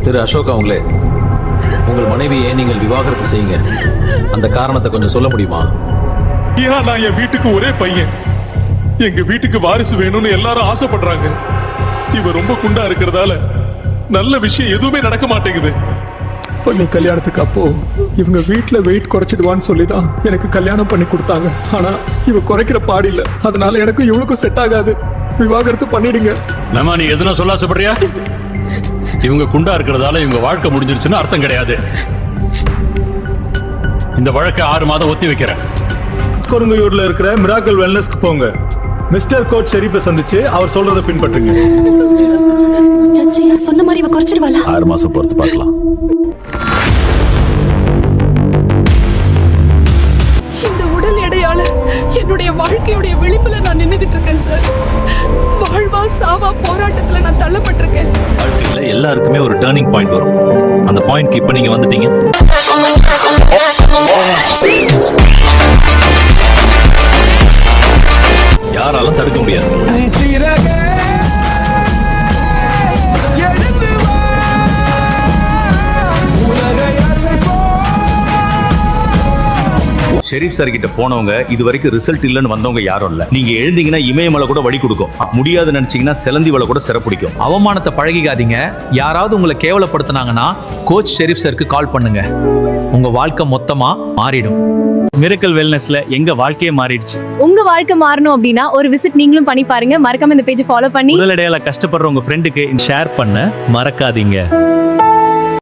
திரு அசோக் அவங்களே, உங்கள் மனைவியை நீங்கள் விவாகரத்து செய்யுங்க. அந்த காரணத்தை கொஞ்சம் சொல்ல முடியுமா? நான் என் வீட்டுக்கு ஒரே பையன். எங்க வீட்டுக்கு வாரிசு வேணும்னு எல்லாரும் ஆசைப்படுறாங்க. இவ ரொம்ப குண்டா இருக்கிறதால நல்ல விஷயம் எதுவுமே நடக்க மாட்டேங்குது. பொண்ணு கல்யாணத்துக்கு அப்போ இவங்க வீட்டுல வெயிட் குறைச்சிடுவான்னு சொல்லிதான் எனக்கு கல்யாணம் பண்ணி கொடுத்தாங்க. ஆனா இவ குறைக்கிற பாடு இல்ல. அதனால எனக்கு இவளுக்கும் செட் ஆகாது. விவாகரத்து பண்ணிடுங்க. நம்ம நீ எதுனா சொல்ல ஆசைப்படுறியா? இவங்க குண்டா இருக்கிறதால இவங்க வாழ்க்கை முடிஞ்சிருச்சுன்னு அர்த்தம் கிடையாது. இந்த வழக்கை 6 மாதம் ஒத்தி வைக்கிறேன். கொடுங்கையூர்ல இருக்கிற மிராக்கல் வெல்னஸ்க்கு போங்க. மிஸ்டர் கோச் ஷெரீப்பை சந்திச்சு அவர் சொல்றதை பின்பற்றுங்க. சச்சையா சொன்ன மாதிரி இவ குறைச்சிடுவாளா? 6 மாசம் பொறுத்து பார்க்கலாம். இந்த உடல் எடையால என்னுடைய வாழ்க்கையுடைய விளிம்புல நான் நின்னுகிட்டு இருக்கேன் சார். வாழ்வா சாவா போராட்டத்துல நான் தள்ளப்பட்டிருக்கேன். வாழ்க்கையில எல்லாருக்குமே ஒரு டர்னிங் பாயிண்ட் வரும். அந்த பாயிண்ட்க்கு இப்ப நீங்க வந்துட்டீங்க. யாராலும் தடுக்க முடியாது. ஷெரீப் சார் கிட்ட போனவங்க இது வரைக்கும் ரிசல்ட் இல்லைன்னு வந்தவங்க யாரும் இல்ல. நீங்க எழுந்தீங்கன்னா இமயமலை கூட வழி கொடுக்கும். முடியாது நினைச்சீங்கன்னா செலந்தி வலை கூட சிறப்பிடிக்கும். அவமானத்தை பழகிக்காதீங்க. யாராவது உங்களை கேவலப்படுத்தினாங்கன்னா கோச் ஷெரீப் சாருக்கு கால் பண்ணுங்க. உங்க வாழ்க்கை மொத்தமா மாறிடும். மிராக்கிள் வெல்னஸ்ல எங்க வாழ்க்கையே மாறிடுச்சு. உங்க வாழ்க்கை மாறணும் அப்படின்னா ஒரு விசிட் நீங்களும் பண்ணி பாருங்க. மறக்காம இந்த பேஜை ஃபாலோ பண்ணி உடல் எடையால கஷ்டப்படுற உங்க ஃப்ரெண்டுக்கு ஷேர் பண்ண மறக்காதீங்க.